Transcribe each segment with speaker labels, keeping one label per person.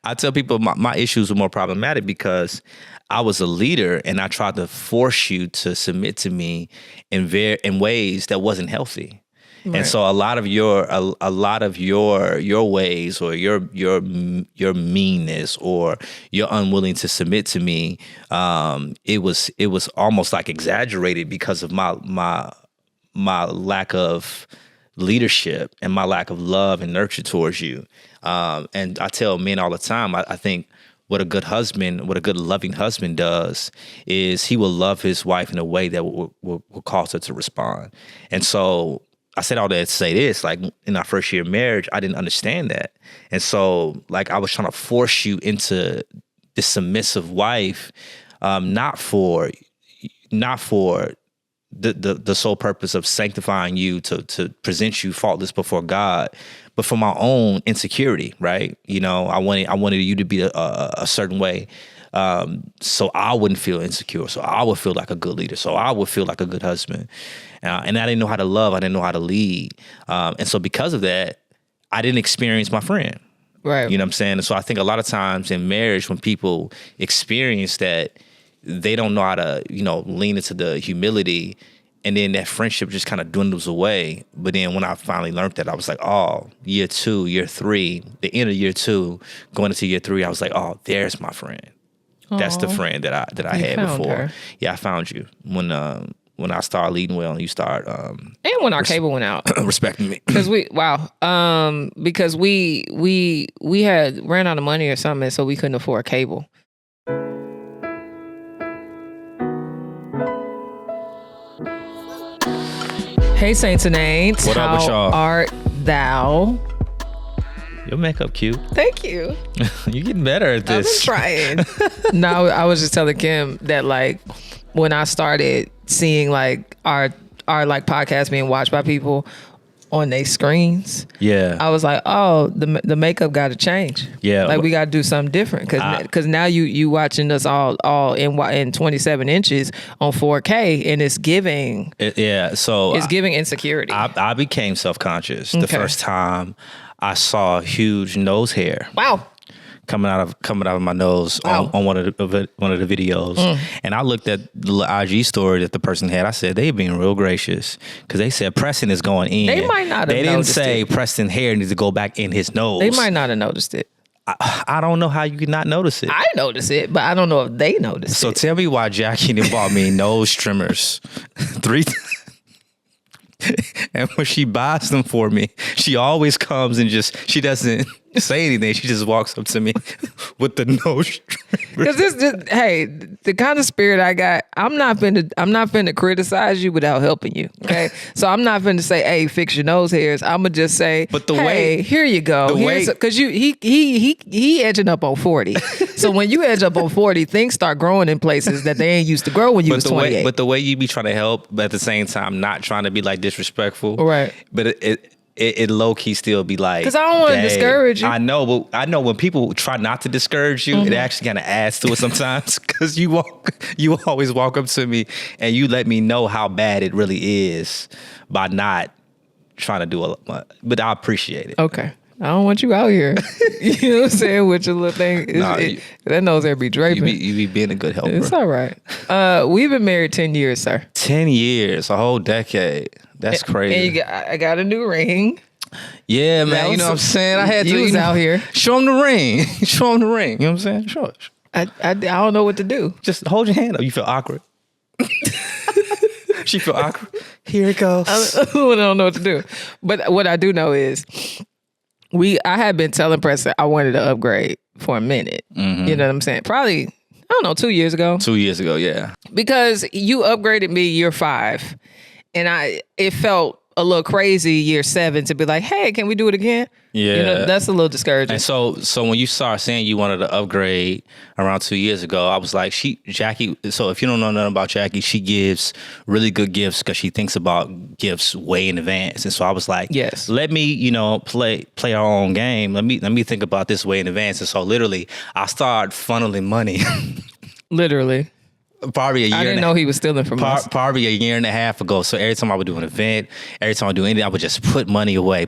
Speaker 1: I tell people my issues were more problematic because I was a leader and I tried to force you to submit to me in ways that wasn't healthy. Right. And so a lot of your ways or your meanness or your unwilling to submit to me, it was almost like exaggerated because of my lack of leadership and my lack of love and nurture towards you. And I tell men all the time, I think what a good loving husband does is he will love his wife in a way that will cause her to respond. And so I said all that to say this, like in our first year of marriage, I didn't understand that. And so like I was trying to force you into this submissive wife, not for the sole purpose of sanctifying you to present you faultless before God, but for my own insecurity, right? You know, I wanted you to be a certain way, so I wouldn't feel insecure, so I would feel like a good leader, so I would feel like a good husband. And I didn't know how to love, I didn't know how to lead. And so because of that, I didn't experience my friend. Right. You know what I'm saying? And so I think a lot of times in marriage, when people experience that, they don't know how to, lean into the humility, and then that friendship just kind of dwindles away. But then when I finally learned that, I was like, oh, year 2, year 3, the end of year 2, going into year 3, I was like, oh, there's my friend. Aww. That's the friend that I had before. Her. Yeah, I found you when I started leading well and you start and
Speaker 2: when our cable went out,
Speaker 1: respecting me
Speaker 2: because we had ran out of money or something, so we couldn't afford cable. Hey, Saints and Aints.
Speaker 1: What up with y'all?
Speaker 2: How art thou?
Speaker 1: Your makeup cute.
Speaker 2: Thank you.
Speaker 1: You're getting better at this.
Speaker 2: I've been trying. No, I was just telling Kim that like when I started seeing like our like podcast being watched by people on their screens,
Speaker 1: yeah, I
Speaker 2: was like, oh, the makeup got to change.
Speaker 1: Yeah,
Speaker 2: like we got to do something different because now you watching us all in 27 inches on 4K and it's giving.
Speaker 1: So
Speaker 2: it's giving insecurity.
Speaker 1: I became self-conscious the first time I saw huge nose hair.
Speaker 2: Wow.
Speaker 1: Coming out of my nose on one of the videos, and I looked at the IG story that the person had. I said they being real gracious because they said Preston is going in.
Speaker 2: They might not have
Speaker 1: They didn't
Speaker 2: noticed
Speaker 1: say
Speaker 2: it.
Speaker 1: Preston hair needs to go back in his nose.
Speaker 2: They might not have noticed it.
Speaker 1: I don't know how you could not notice it.
Speaker 2: I noticed it, but I don't know if they noticed it.
Speaker 1: So tell me why Jackie didn't bought me nose trimmers 3 times. And when she buys them for me, she always comes and she doesn't say anything. She just walks up to me with the nose trimmer.
Speaker 2: Because the kind of spirit I got, I'm not finna criticize you without helping you. Okay, so I'm not finna say, "Hey, fix your nose hairs." I'm gonna just say,
Speaker 1: "But the
Speaker 2: hey,
Speaker 1: way
Speaker 2: here you go," because he edging up on 40. So when you edge up on 40, things start growing in places that they ain't used to grow when you was 28.
Speaker 1: But the way you be trying to help, but at the same time not trying to be like disrespectful,
Speaker 2: right?
Speaker 1: But it low key still be like,
Speaker 2: because I don't want to discourage you.
Speaker 1: I know, but I know when people try not to discourage you, it actually kind of adds to it sometimes. Because you always walk up to me and you let me know how bad it really is by not trying to do a lot. But I appreciate it.
Speaker 2: Okay. I don't want you out here. You know what I'm saying? With your little thing. That nose hair be draping.
Speaker 1: You be being a good helper.
Speaker 2: It's all right. We've been married 10 years, sir.
Speaker 1: 10 years, a whole decade. That's crazy.
Speaker 2: And I got a new ring.
Speaker 1: Yeah, man. You know what I'm saying? I had to.
Speaker 2: You was out here.
Speaker 1: Show him the ring. Show him the ring. You know what I'm saying? Show it.
Speaker 2: I don't know what to do.
Speaker 1: Just hold your hand up. You feel awkward. She feel awkward. Here it goes.
Speaker 2: I don't know what to do. But what I do know is I had been telling Preston I wanted to upgrade for a minute. Mm-hmm. You know what I'm saying? Probably, I don't know, 2 years ago.
Speaker 1: 2 years ago, yeah.
Speaker 2: Because you upgraded me year 5. And it felt a little crazy year 7 to be like, hey, can we do it again?
Speaker 1: Yeah.
Speaker 2: That's a little discouraging.
Speaker 1: And so when you started saying you wanted to upgrade around 2 years ago, I was like, Jackie, so if you don't know nothing about Jackie, she gives really good gifts because she thinks about gifts way in advance. And so I was like,
Speaker 2: yes,
Speaker 1: let me, play our own game. Let me think about this way in advance. And so literally I started funneling money.
Speaker 2: Literally.
Speaker 1: probably a year.
Speaker 2: I didn't know he was stealing from us.
Speaker 1: Probably a year and a half ago. So every time I would do an event, every time I do anything, I would just put money away.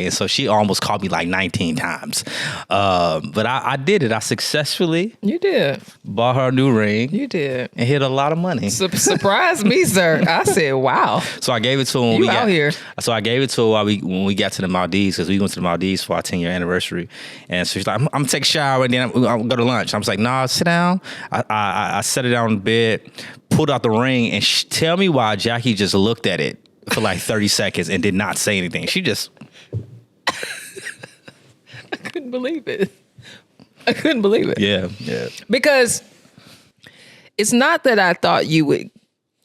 Speaker 1: And so she almost called me like 19 times. But I did it. I successfully
Speaker 2: You did.
Speaker 1: bought her a new ring.
Speaker 2: You did.
Speaker 1: And hit a lot of money.
Speaker 2: Surprise me, sir. I said, wow.
Speaker 1: So I gave it to him.
Speaker 2: You out here.
Speaker 1: So I gave it to her when we got to the Maldives, because we went to the Maldives for our 10-year anniversary. And so she's like, I'm going to take a shower and then I'm going to go to lunch. I was like, nah, sit down. I set it down on the bed, pulled out the ring, and tell me why Jackie just looked at it for like 30 seconds and did not say anything. She just...
Speaker 2: I couldn't believe it.
Speaker 1: Yeah.
Speaker 2: Because it's not that I thought you would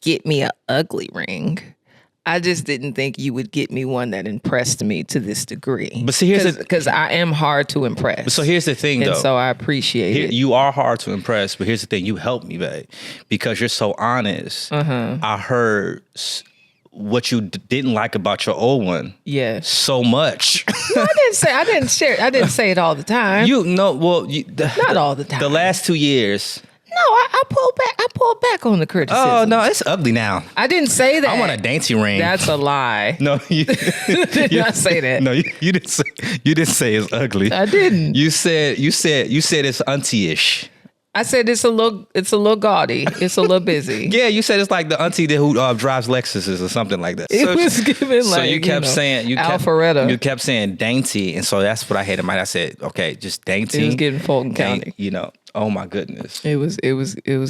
Speaker 2: get me an ugly ring. I just didn't think you would get me one that impressed me to this degree.
Speaker 1: But see, here's
Speaker 2: because I am hard to impress.
Speaker 1: But so here's the thing, though.
Speaker 2: And so I appreciate it.
Speaker 1: You are hard to impress, but here's the thing: you helped me, babe, because you're so honest. I heard what you didn't like about your old one.
Speaker 2: Yes.
Speaker 1: So much.
Speaker 2: No, I didn't say it all the time.
Speaker 1: Not
Speaker 2: all the time.
Speaker 1: The last 2 years.
Speaker 2: No, I pulled back on the criticism.
Speaker 1: Oh no, it's ugly now.
Speaker 2: I didn't say that.
Speaker 1: I want a dainty ring.
Speaker 2: That's a lie.
Speaker 1: No, you
Speaker 2: did not say that.
Speaker 1: No, you didn't say it's ugly.
Speaker 2: I didn't.
Speaker 1: You said it's auntie-ish.
Speaker 2: I said it's a little gaudy. It's a little busy.
Speaker 1: Yeah, you said it's like the auntie who drives Lexuses or something like that.
Speaker 2: It was given like,
Speaker 1: so you kept saying
Speaker 2: Alpharetta.
Speaker 1: You kept saying dainty, and so that's what I had in mind. I said, okay, just dainty.
Speaker 2: It was giving Fulton County.
Speaker 1: Oh my goodness.
Speaker 2: It was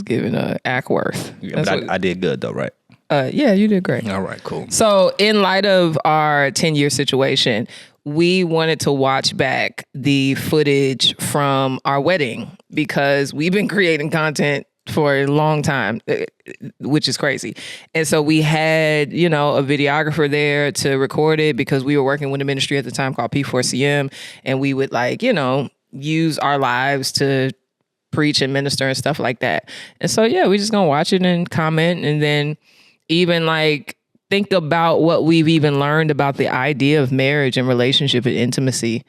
Speaker 2: giving Ackworth.
Speaker 1: Yeah, but I did good though, right?
Speaker 2: Yeah, you did great.
Speaker 1: All right, cool.
Speaker 2: So in light of our 10-year situation, we wanted to watch back the footage from our wedding because we've been creating content for a long time, which is crazy. And so we had, a videographer there to record it because we were working with a ministry at the time called P4CM. And we would use our lives to preach and minister and stuff like that. And so, yeah, we just gonna watch it and comment and then even think about what we've even learned about the idea of marriage and relationship and intimacy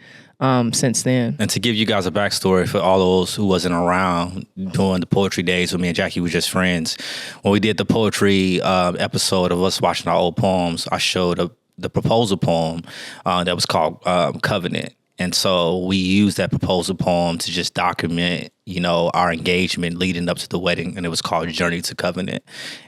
Speaker 2: since then.
Speaker 1: And to give you guys a backstory for all those who wasn't around during the poetry days when me and Jackie were just friends, when we did the poetry episode of us watching our old poems, I showed the proposal poem that was called Covenant. And so we used that proposal poem to just document, our engagement leading up to the wedding. And it was called Journey to Covenant.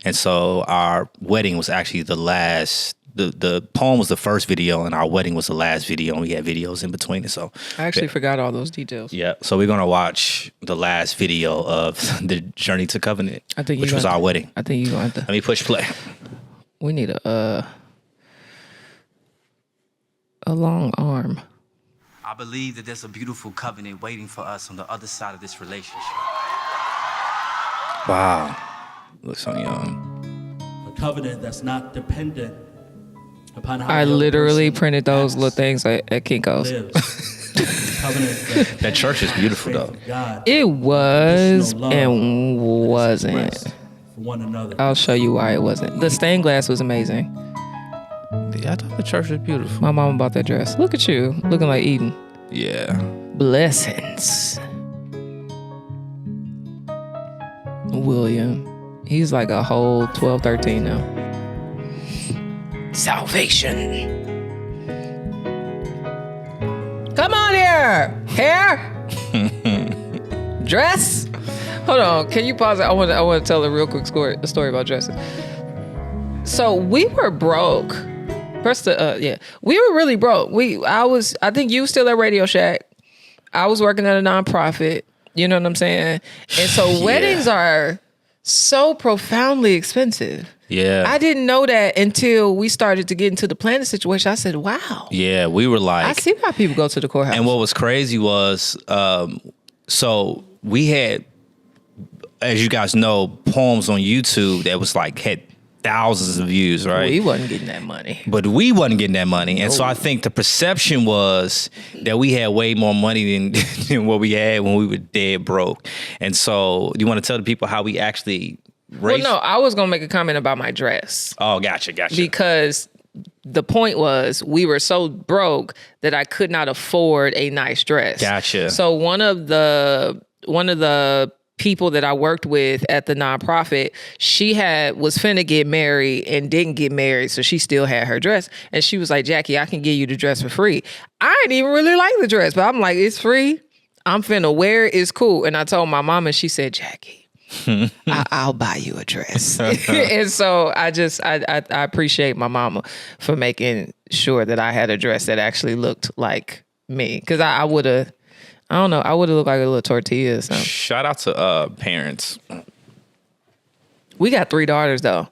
Speaker 1: And so our wedding was actually the last, the poem was the first video and our wedding was the last video. And we had videos in between it. So
Speaker 2: I actually forgot all those details.
Speaker 1: Yeah. So we're going to watch the last video of the Journey to Covenant, which was our wedding.
Speaker 2: I think you're going to.
Speaker 1: Let me push play.
Speaker 2: We need a long arm.
Speaker 1: I believe that there's a beautiful covenant waiting for us on the other side of this relationship. Wow. Looks so young.
Speaker 3: A covenant that's not dependent upon how
Speaker 2: I literally printed those little things at Kinko's.
Speaker 1: That church is beautiful, though.
Speaker 2: It was and wasn't.
Speaker 3: For one another.
Speaker 2: I'll show you why it wasn't. The stained glass was amazing.
Speaker 1: Yeah, I thought the church was beautiful.
Speaker 2: My mama bought that dress. Look at you, looking like Eden.
Speaker 1: Yeah.
Speaker 2: Blessings. William. He's like a whole 12, 13 now. Salvation. Come on here. Hair. Dress. Hold on. Can you pause it? I want to tell a real quick story about dresses. So we were broke. Preston, we were really broke. I think you were still at Radio Shack. I was working at a nonprofit. You know what I'm saying? And so weddings are so profoundly expensive.
Speaker 1: Yeah.
Speaker 2: I didn't know that until we started to get into the planning situation. I said, wow.
Speaker 1: Yeah, we were like...
Speaker 2: I see why people go to the courthouse.
Speaker 1: And what was crazy was, so we had, as you guys know, poems on YouTube that was had thousands of views, right?
Speaker 2: We wasn't getting that money.
Speaker 1: But we wasn't getting that money. And so I think the perception was that we had way more money than what we had when we were dead broke. And so do you want to tell the people how we actually raised?
Speaker 2: Well, no, I was going to make a comment about my dress.
Speaker 1: Oh, gotcha.
Speaker 2: Because the point was we were so broke that I could not afford a nice dress.
Speaker 1: Gotcha.
Speaker 2: So one of the people that I worked with at the nonprofit, she was finna get married and didn't get married, so she still had her dress. And she was like, Jackie, I can give you the dress for free. I didn't even really like the dress, but I'm like, it's free. I'm finna wear it. It's cool. And I told my mom, and she said, Jackie, I'll buy you a dress. And so I appreciate my mama for making sure that I had a dress that actually looked like me. Because I would have, I don't know, I would have looked like a little tortilla or something.
Speaker 1: Shout out to parents.
Speaker 2: We got 3 daughters though.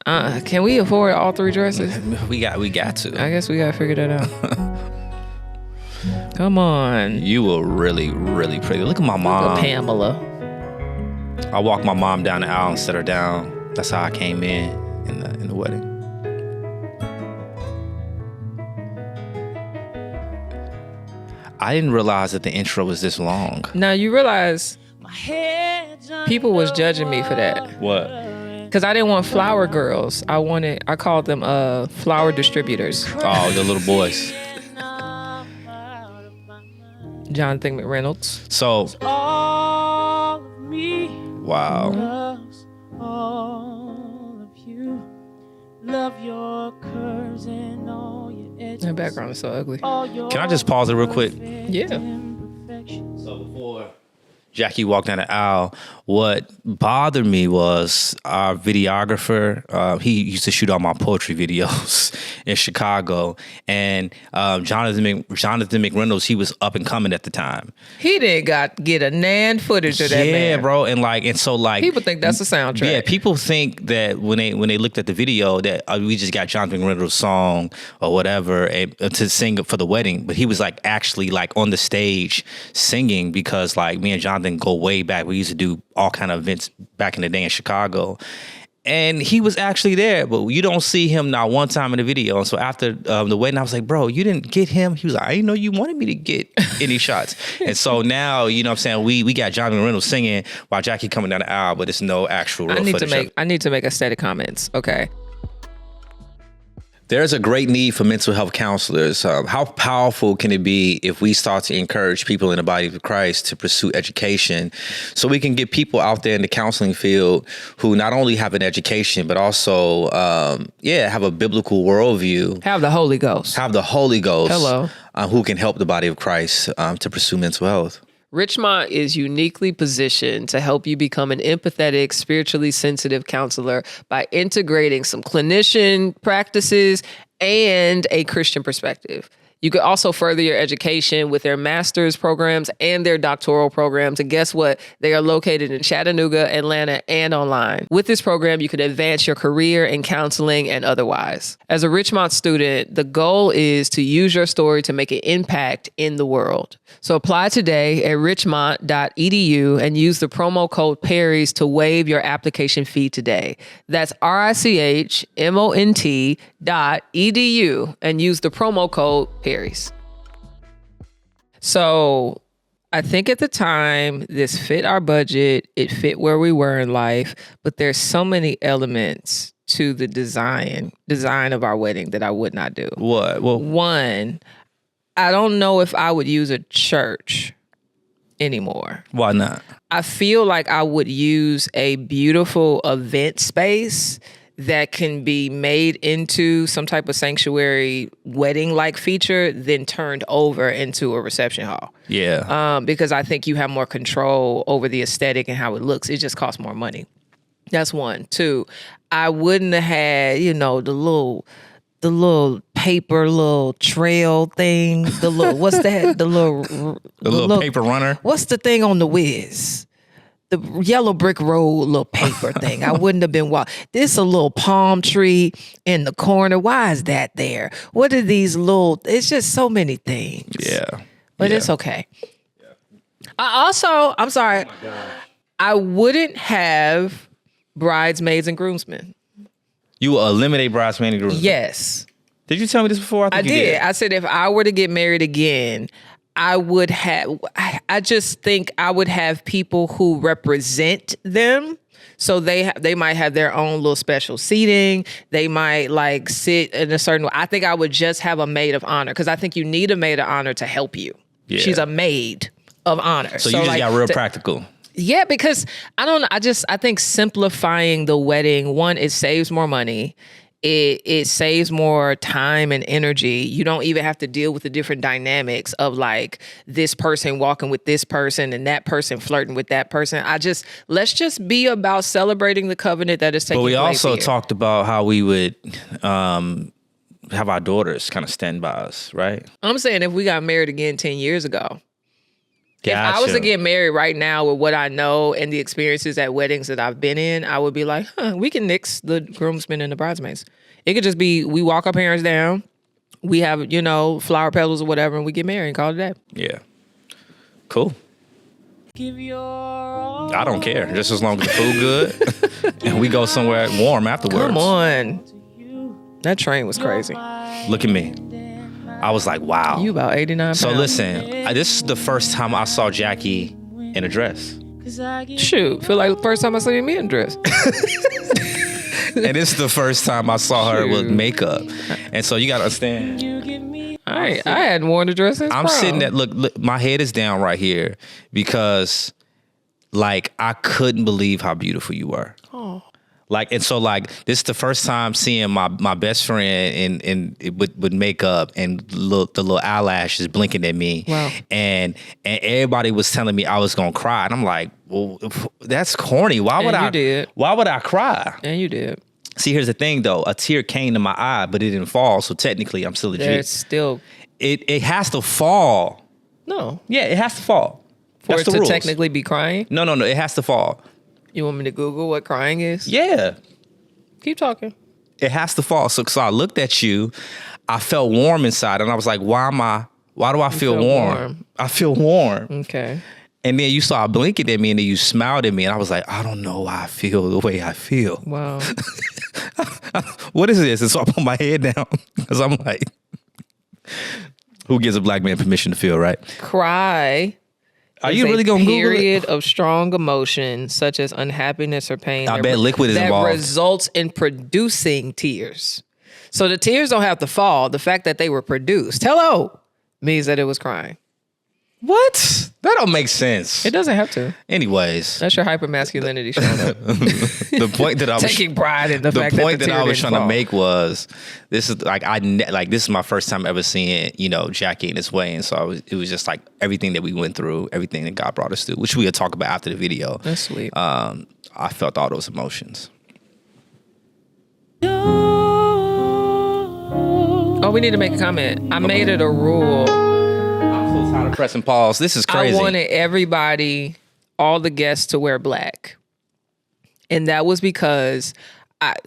Speaker 2: Can we afford all 3 dresses?
Speaker 1: We got to.
Speaker 2: I guess we gotta figure that out. Come on.
Speaker 1: You were really, really pretty. Look at my mom.
Speaker 2: Look at Pamela.
Speaker 1: I walked my mom down the aisle and set her down. That's how I came in the wedding. I didn't realize that the intro was this long.
Speaker 2: Now you realize people was judging me for that.
Speaker 1: What?
Speaker 2: Because I didn't want flower girls. I called them flower distributors.
Speaker 1: Oh, the little boys.
Speaker 2: Jonathan McReynolds.
Speaker 1: So,
Speaker 3: All of me
Speaker 1: wow.
Speaker 3: loves all of you. Love your curves and all your edges.
Speaker 2: That background is so ugly.
Speaker 1: Can I just pause it real quick?
Speaker 2: Yeah.
Speaker 1: So before Jackie walked down the aisle, what bothered me was our videographer. He used to shoot all my poetry videos in Chicago, and Jonathan McReynolds, he was up and coming at the time.
Speaker 2: He didn't get a nan footage of that man.
Speaker 1: Yeah, bro, and so
Speaker 2: people think that's a soundtrack.
Speaker 1: Yeah, people think that when they looked at the video that we just got Jonathan McReynolds' song or whatever to sing for the wedding, but he was like actually like on the stage singing, because like me and Jonathan go way back. We used to do all kind of events back in the day in Chicago. And he was actually there, but you don't see him not one time in the video. And so after the wedding, I was like, bro, you didn't get him? He was like, I didn't know you wanted me to get any shots. And so now, you know what I'm saying, we got Jonathan Reynolds singing while Jackie coming down the aisle, but it's no actual real footage.
Speaker 2: I need to make aesthetic comments, okay?
Speaker 1: There's a great need for mental health counselors. How powerful can it be if we start to encourage people in the body of Christ to pursue education, so we can get people out there in the counseling field who not only have an education, but also, have a biblical worldview.
Speaker 2: Have the Holy Ghost.
Speaker 1: Hello. Who can help the body of Christ to pursue mental health.
Speaker 2: Richmont is uniquely positioned to help you become an empathetic, spiritually sensitive counselor by integrating some clinician practices and a Christian perspective. You could also further your education with their master's programs and their doctoral programs. And guess what? They are located in Chattanooga, Atlanta, and online. With this program, you can advance your career in counseling and otherwise. As a Richmont student, the goal is to use your story to make an impact in the world. So apply today at richmont.edu and use the promo code Perry's to waive your application fee today. That's richmont.edu and use the promo code Perry's. So I think at the time this fit our budget, it fit where we were in life, but there's so many elements to the design of our wedding that I would not do.
Speaker 1: What? Well,
Speaker 2: one, I don't know if I would use a church anymore.
Speaker 1: Why not?
Speaker 2: I feel like I would use a beautiful event space that can be made into some type of sanctuary wedding-like feature, then turned over into a reception hall.
Speaker 1: Yeah.
Speaker 2: Because I think you have more control over the aesthetic and how it looks. It just costs more money. That's one. Two, I wouldn't have had, the little paper little trail thing. The little, what's that? The little
Speaker 1: paper runner.
Speaker 2: What's the thing on the Wiz? The yellow brick road little paper thing. I wouldn't have been this a little palm tree in the corner. Why is that there? What are these it's just so many things.
Speaker 1: Yeah.
Speaker 2: But it's okay. Yeah. I'm sorry. Oh, I wouldn't have bridesmaids and groomsmen.
Speaker 1: You will eliminate bridesmaids and groomsmen?
Speaker 2: Yes.
Speaker 1: Did you tell me this before?
Speaker 2: I did. I said if I were to get married again, I would have, I just think I would have people who represent them. So they might have their own little special seating. They might like sit in a certain way. I think I would just have a maid of honor, because I think you need a maid of honor to help you. Yeah. She's a maid of honor.
Speaker 1: So you just got real practical.
Speaker 2: Yeah, because I don't know. I think simplifying the wedding, one, it saves more money. It saves more time and energy. You don't even have to deal with the different dynamics of like this person walking with this person and that person flirting with that person. Let's just be about celebrating the covenant that is taking place.
Speaker 1: But we also
Speaker 2: here.
Speaker 1: talked about how we would have our daughters kind of stand by us, right?
Speaker 2: I'm saying if we got married again 10 years ago,
Speaker 1: Gotcha.
Speaker 2: if I was to get married right now with what I know and the experiences at weddings that I've been in, I would be like, we can nix the groomsmen and the bridesmaids. It could just be, we walk our parents down, we have, flower petals or whatever, and we get married and call it a day.
Speaker 1: Yeah. Cool.
Speaker 3: Give your all.
Speaker 1: I don't care. Just as long as the food good and we go somewhere warm afterwards.
Speaker 2: Come on. That train was crazy.
Speaker 1: Look at me. I was like, wow.
Speaker 2: You about 89 pounds.
Speaker 1: So listen, this is the first time I saw Jackie in a dress.
Speaker 2: Shoot, feel like the first time I saw me in a dress.
Speaker 1: And this is the first time I saw her with makeup. And so you got to understand.
Speaker 2: I hadn't worn a dress since
Speaker 1: I'm
Speaker 2: prom.
Speaker 1: sitting there, look, my head is down right here because like I couldn't believe how beautiful you were.
Speaker 2: Oh.
Speaker 1: Like, and so like this is the first time seeing my best friend with makeup and the little eyelashes blinking at me.
Speaker 2: Wow.
Speaker 1: And everybody was telling me I was gonna cry. And I'm like, well, that's corny. Why would I cry?
Speaker 2: And you did.
Speaker 1: See, here's the thing though. A tear came to my eye, but it didn't fall. So technically I'm still legit.
Speaker 2: There's still
Speaker 1: It has to fall.
Speaker 2: no.
Speaker 1: Yeah, it has to fall.
Speaker 2: For
Speaker 1: That's
Speaker 2: it
Speaker 1: the
Speaker 2: to
Speaker 1: rules.
Speaker 2: technically be crying.
Speaker 1: No, it has to fall.
Speaker 2: You want me to Google what crying is?
Speaker 1: Yeah.
Speaker 2: Keep talking.
Speaker 1: It has to fall. So I looked at you, I felt warm inside, and I was like, why do I feel warm? I feel warm.
Speaker 2: Okay.
Speaker 1: And then you started blinking at me and then you smiled at me and I was like, I don't know why I feel the way I feel.
Speaker 2: Wow.
Speaker 1: What is this? And so I put my head down because I'm like, who gives a black man permission to feel, right?
Speaker 2: Cry.
Speaker 1: Are you really going to Google it?
Speaker 2: Period of strong emotion such as unhappiness or pain.
Speaker 1: I bet liquid is involved.
Speaker 2: That results in producing tears. So the tears don't have to fall. The fact that they were produced, means that it was crying.
Speaker 1: What? That don't make sense.
Speaker 2: It doesn't have to.
Speaker 1: Anyways.
Speaker 2: That's your hypermasculinity showing up.
Speaker 1: The point that I was
Speaker 2: taking pride in the fact that
Speaker 1: point
Speaker 2: the
Speaker 1: that
Speaker 2: tear
Speaker 1: I was
Speaker 2: didn't
Speaker 1: trying to
Speaker 2: fall.
Speaker 1: make was this is like this is my first time ever seeing Jackie in this way, and so it was just like everything that we went through, everything that God brought us through, which we'll talk about after the video.
Speaker 2: That's sweet.
Speaker 1: I felt all those emotions.
Speaker 2: Oh, we need to make a comment. I made it a rule.
Speaker 1: I'm so tired of pressing pause. This is crazy.
Speaker 2: I wanted everybody, all the guests, to wear black. And that was because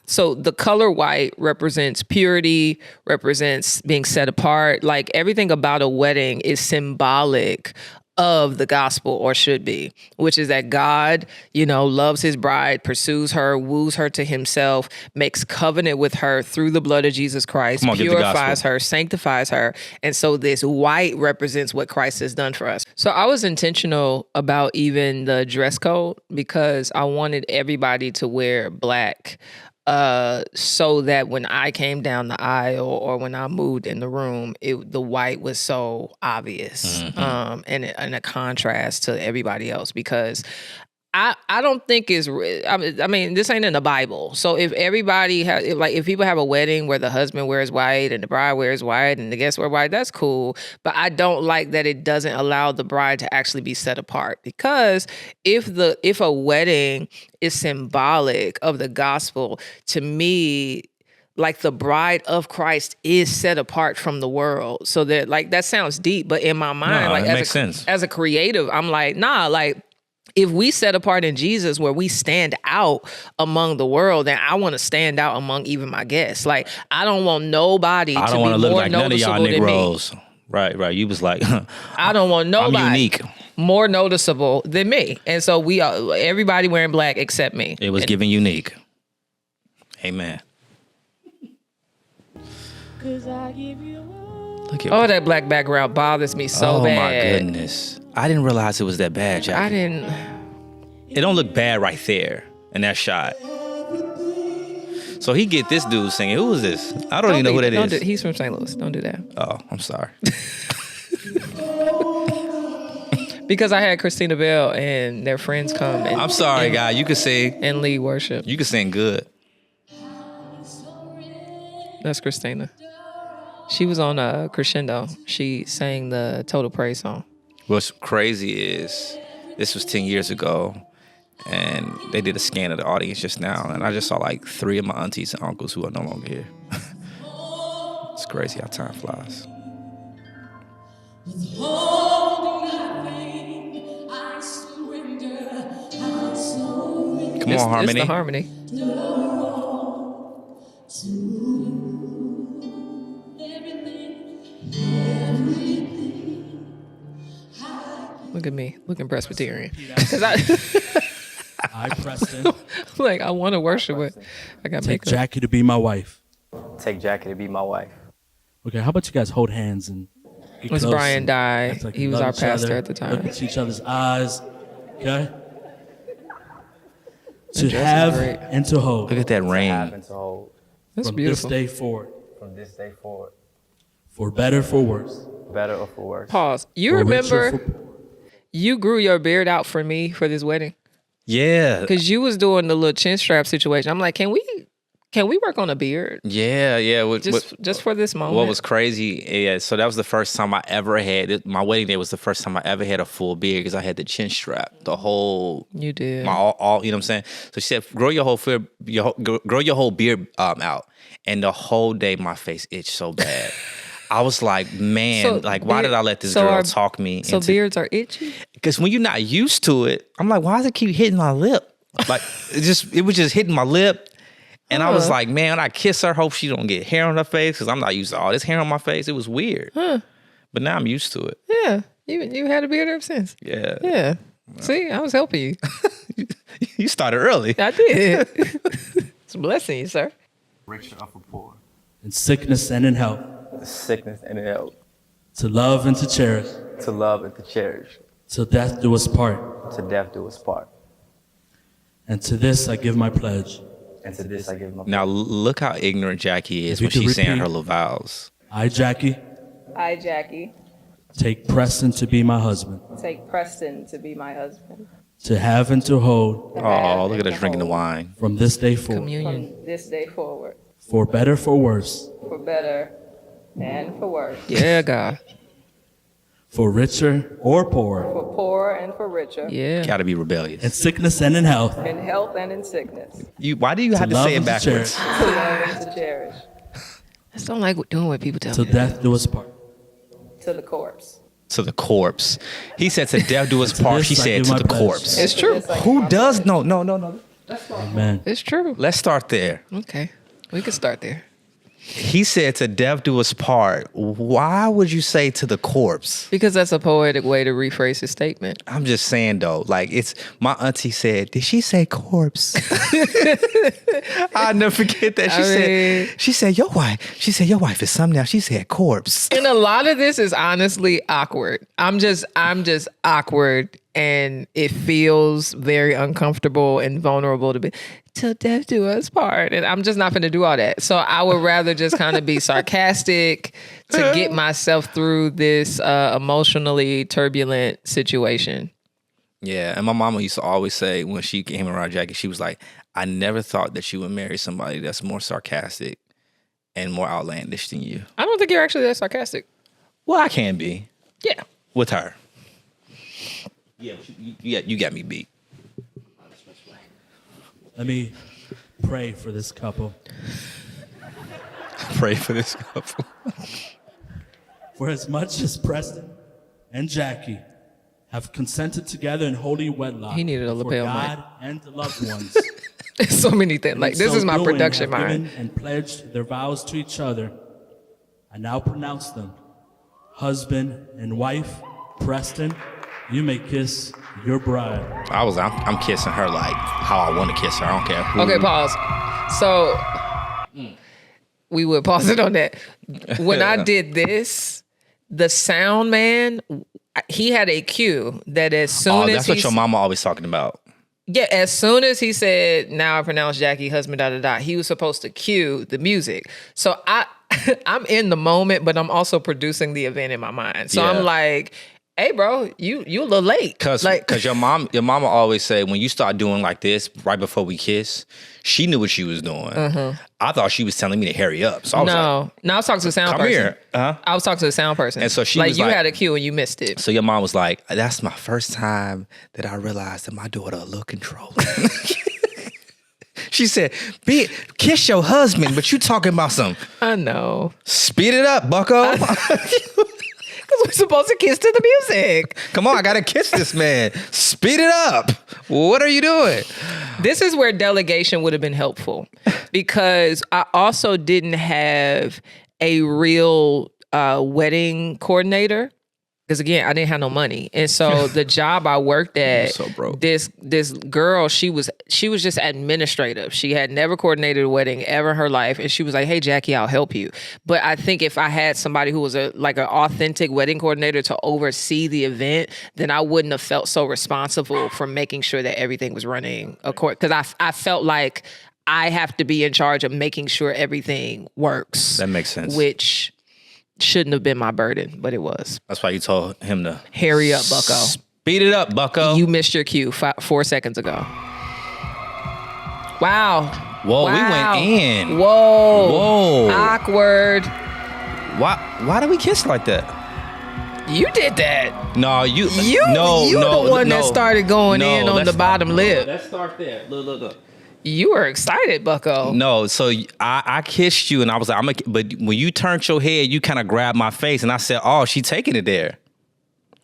Speaker 2: so the color white represents purity, represents being set apart. Like everything about a wedding is symbolic of the gospel, or should be, which is that God, loves his bride, pursues her, woos her to himself, makes covenant with her through the blood of Jesus Christ, purifies her, sanctifies her. And so this white represents what Christ has done for us. So I was intentional about even the dress code because I wanted everybody to wear black. So that when I came down the aisle or when I moved in the room, the white was so obvious, and a contrast to everybody else, because I don't think it's, I mean, this ain't in the Bible. So if everybody if people have a wedding where the husband wears white and the bride wears white and the guests wear white, that's cool. But I don't like that it doesn't allow the bride to actually be set apart, because if a wedding is symbolic of the gospel, to me, like the bride of Christ is set apart from the world. So that that sounds deep, but in my mind,
Speaker 1: it makes sense.
Speaker 2: As a creative, I'm like, nah, if we set apart in Jesus where we stand out among the world, then I want to stand out among even my guests. Like, I don't want nobody to be
Speaker 1: look
Speaker 2: more
Speaker 1: like none of y'all
Speaker 2: noticeable than me.
Speaker 1: Negroes. Right. You was like,
Speaker 2: I don't want nobody
Speaker 1: I'm unique.
Speaker 2: more noticeable than me. And so everybody wearing black except me.
Speaker 1: It was giving unique. Amen. Look at
Speaker 2: that black background bothers me so bad.
Speaker 1: Oh my goodness. I didn't realize it was that bad, Jackie.
Speaker 2: I didn't.
Speaker 1: It don't look bad right there in that shot. So he get this dude singing. Who is this? I don't even know who that is.
Speaker 2: He's from St. Louis. Don't do that.
Speaker 1: Oh, I'm sorry.
Speaker 2: Because I had Christina Bell and their friends come and
Speaker 1: I'm sorry, guy. You can sing.
Speaker 2: and lead worship.
Speaker 1: You can sing good.
Speaker 2: That's Christina. She was on Crescendo. She sang the Total Praise song.
Speaker 1: What's crazy is this was 10 years ago, and they did a scan of the audience just now, and I just saw like 3 of my aunties and uncles who are no longer here. It's crazy how time flies. Come on, Harmony.
Speaker 2: It's the harmony. Look at me, looking Presbyterian. Because
Speaker 4: I, Preston,
Speaker 2: like, I want to worship, but I got
Speaker 4: take
Speaker 2: makeup.
Speaker 4: Jackie to be my wife.
Speaker 5: Take Jackie to be my wife.
Speaker 4: Okay, how about you guys hold hands and get
Speaker 2: It was
Speaker 4: close
Speaker 2: Brian
Speaker 4: and
Speaker 2: Dye.
Speaker 4: act like
Speaker 2: He
Speaker 4: you
Speaker 2: was
Speaker 4: love
Speaker 2: our
Speaker 4: each
Speaker 2: pastor
Speaker 4: other,
Speaker 2: at the time.
Speaker 4: Look into each other's eyes. Okay? To
Speaker 2: dress is
Speaker 4: have
Speaker 2: great.
Speaker 4: and to hold
Speaker 1: Look at that rain.
Speaker 5: Happen to hold
Speaker 2: That's
Speaker 4: from
Speaker 2: beautiful.
Speaker 4: this day forward,
Speaker 5: from this day forward,
Speaker 4: for better, for worse.
Speaker 5: better or for worse.
Speaker 2: Pause. You
Speaker 4: For richer,
Speaker 2: remember
Speaker 4: for poor.
Speaker 2: you grew your beard out for me for this wedding?
Speaker 1: Yeah.
Speaker 2: Because you was doing the little chin strap situation. I'm like, can we work on a beard
Speaker 1: Yeah.
Speaker 2: just for this moment?
Speaker 1: What was crazy, yeah, so that was the first time I ever had, my wedding day was the first time I ever had a full beard because I had the chin strap, the whole,
Speaker 2: You did.
Speaker 1: my all, you know what I'm saying? So she said, grow your whole beard out. And the whole day my face itched so bad. I was like, man,
Speaker 2: So
Speaker 1: why did I let this girl talk me
Speaker 2: So
Speaker 1: into,
Speaker 2: beards are itchy?
Speaker 1: because when you're not used to it, I'm like, why does it keep hitting my lip? Like, it was just hitting my lip. And I was like, man, when I kiss her, hope she don't get hair on her face because I'm not used to all this hair on my face. It was weird. But now I'm used to it.
Speaker 2: Yeah. You had a beard ever since.
Speaker 1: Yeah.
Speaker 2: Yeah. See, I was helping you.
Speaker 1: You started early.
Speaker 2: I did. It's a blessing, sir.
Speaker 5: Richer or for poor.
Speaker 4: In sickness and in health,
Speaker 5: Sickness and in health.
Speaker 4: to love and to cherish,
Speaker 5: To love and to cherish.
Speaker 4: till death do us part.
Speaker 5: To death do us part.
Speaker 4: And to this I give my pledge.
Speaker 5: And to this I give my
Speaker 1: Now, look how ignorant Jackie is
Speaker 4: If you
Speaker 1: when
Speaker 4: could
Speaker 1: she's saying
Speaker 4: repeat.
Speaker 1: her little vows.
Speaker 4: I, Jackie,
Speaker 2: I, Jackie,
Speaker 4: take Preston to be my husband,
Speaker 2: take Preston to be my husband.
Speaker 4: to have and to hold
Speaker 1: Oh, look at us drinking the wine.
Speaker 4: from this day forward,
Speaker 2: Communion.
Speaker 6: This day forward,
Speaker 4: for better, for worse,
Speaker 6: for better and for worse,
Speaker 2: Yeah, God.
Speaker 4: for richer or poorer,
Speaker 6: for poor and for richer,
Speaker 2: Yeah.
Speaker 1: Gotta be rebellious.
Speaker 4: in sickness and in health,
Speaker 6: in health and in sickness,
Speaker 1: Why do you have to
Speaker 4: love
Speaker 1: say it
Speaker 4: and to
Speaker 1: backwards?
Speaker 6: to love and to cherish,
Speaker 2: I just don't like doing what people tell
Speaker 4: till
Speaker 2: me.
Speaker 4: death do us part.
Speaker 6: to the corpse.
Speaker 1: To the corpse. He said to death do us part. She
Speaker 4: this I
Speaker 1: said
Speaker 4: give
Speaker 1: to
Speaker 4: my
Speaker 1: the
Speaker 4: pledge.
Speaker 1: corpse.
Speaker 2: It's true.
Speaker 1: Who does? No.
Speaker 4: Amen.
Speaker 2: It's true.
Speaker 1: Let's start there.
Speaker 2: Okay. We can start there.
Speaker 1: He said to death do us part. Why would you say to the corpse?
Speaker 2: Because that's a poetic way to rephrase his statement.
Speaker 1: I'm just saying though, like it's my auntie said, did she say corpse? I'll never forget that. She said your wife is something else. She said corpse.
Speaker 2: And a lot of this is honestly awkward. I'm just awkward, and it feels very uncomfortable and vulnerable to be till death do us part. And I'm just not going to do all that. So I would rather just kind of be sarcastic to get myself through this emotionally turbulent situation.
Speaker 1: Yeah, and my mama used to always say when she came around Jackie, she was like, I never thought that you would marry somebody that's more sarcastic and more outlandish than you.
Speaker 2: I don't think you're actually that sarcastic.
Speaker 1: Well, I can be
Speaker 2: Yeah.
Speaker 1: with her. Yeah, you got me beat.
Speaker 4: Let me pray for this couple.
Speaker 1: Pray for this couple.
Speaker 4: For as much as Preston and Jackie have consented together in holy wedlock
Speaker 2: He needed a
Speaker 4: for
Speaker 2: lapel
Speaker 4: God and the loved ones.
Speaker 2: So many things. Like,
Speaker 4: in
Speaker 2: this
Speaker 4: so
Speaker 2: is my
Speaker 4: doing,
Speaker 2: production
Speaker 4: have
Speaker 2: mind.
Speaker 4: given and pledged their vows to each other. I now pronounce them husband and wife. Preston, you may kiss your bride.
Speaker 1: I'm kissing her like how I want to kiss her. I don't care who.
Speaker 2: Okay, pause. So we would pause it on that. When I did this, the sound man, he had a cue that as soon as
Speaker 1: that's what your mama always talking about.
Speaker 2: Yeah, as soon as he said, now I pronounce Jackie husband, he was supposed to cue the music. So I'm in the moment, but I'm also producing the event in my mind. So
Speaker 1: Yeah.
Speaker 2: I'm like, hey, bro, you a little late.
Speaker 1: Cause your mama always say when you start doing like this right before we kiss, she knew what she was doing. I thought she was telling me to hurry up. So I was
Speaker 2: I was talking to a sound
Speaker 1: come
Speaker 2: person.
Speaker 1: here.
Speaker 2: I was talking to a sound person.
Speaker 1: And so she
Speaker 2: like
Speaker 1: was
Speaker 2: you
Speaker 1: like-
Speaker 2: had a cue and you missed it.
Speaker 1: So your mom was like, that's my first time that I realized that my daughter a little controlling. She said, kiss your husband, but you talking about some.
Speaker 2: I know.
Speaker 1: Speed it up, bucko.
Speaker 2: Because we're supposed to kiss to the music.
Speaker 1: Come on, I gotta kiss this man. Speed it up. What are you doing?
Speaker 2: This is where delegation would have been helpful because I also didn't have a real wedding coordinator. Because again, I didn't have no money. And so the job I worked at,
Speaker 1: so broke.
Speaker 2: this girl, she was just administrative. She had never coordinated a wedding ever in her life. And she was like, hey, Jackie, I'll help you. But I think if I had somebody who was an authentic wedding coordinator to oversee the event, then I wouldn't have felt so responsible for making sure that everything was running according. Because I felt like I have to be in charge of making sure everything works.
Speaker 1: That makes sense.
Speaker 2: Which shouldn't have been my burden, but it was.
Speaker 1: That's why you told him to
Speaker 2: hurry up, bucko.
Speaker 1: Speed it up, bucko.
Speaker 2: You missed your cue 4 seconds ago. Wow.
Speaker 1: Whoa, we
Speaker 2: Wow.
Speaker 1: went in.
Speaker 2: Whoa.
Speaker 1: Whoa.
Speaker 2: Awkward.
Speaker 1: Why did we kiss like that?
Speaker 2: You did that.
Speaker 1: No, you
Speaker 2: You the one that started going in on the bottom lip.
Speaker 1: Let's start there. Look.
Speaker 2: You were excited, bucko.
Speaker 1: No, so I kissed you and I was like, but when you turned your head, you kind of grabbed my face and I said, oh, she taking it there.